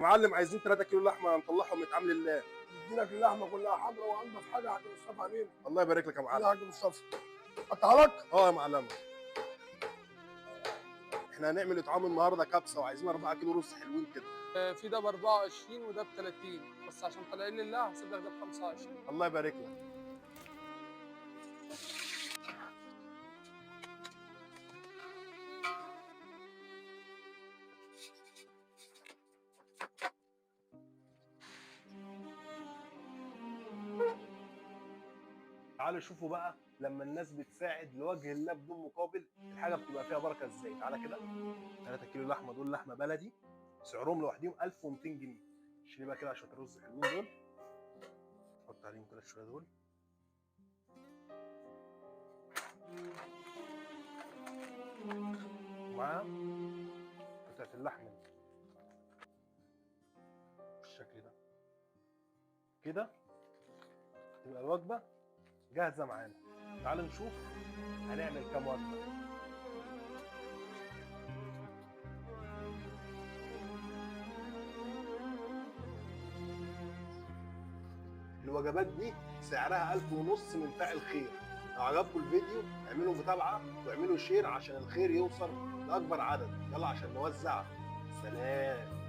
معلم عايزين 3 كيلو لحمه نطلعهم يتعامل الله. اديلك اللحمه كلها حمرا وانضف حاجه يا حاج مصطفى امين. الله يبارك لك يا يا معلم. حاج مصطفى قطع لك. يا معلم، احنا هنعمل اطعام النهارده كبسه وعايزين 4 كيلو رز حلوين كده. في ده ب 24 وده ب 30، بس عشان طالعين لله هسيب لك ده ب 25. الله يبارك لك. تعالوا شوفوا بقى لما الناس بتساعد لوجه الله بدون مقابل الحاجه بتبقى فيها بركه ازاي. تعالى كده، 3 كيلو لحمه دول لحمه بلدي سعرهم لوحدهم 1200 جنيه. شيل بقى كده عشان الرز حلوين دول، حط عليهم كده شويه دول. ومعاها قطعه اللحمه بالشكل ده كده تبقى الوجبه جاهزه معانا. تعالوا نشوف هنعمل كام وجبه. الوجبات دي سعرها 1500 من فاعل خير. لو عجبكم الفيديو اعملوا متابعه واعملوا شير عشان الخير يوصل لاكبر عدد. يلا عشان نوزع. سلام.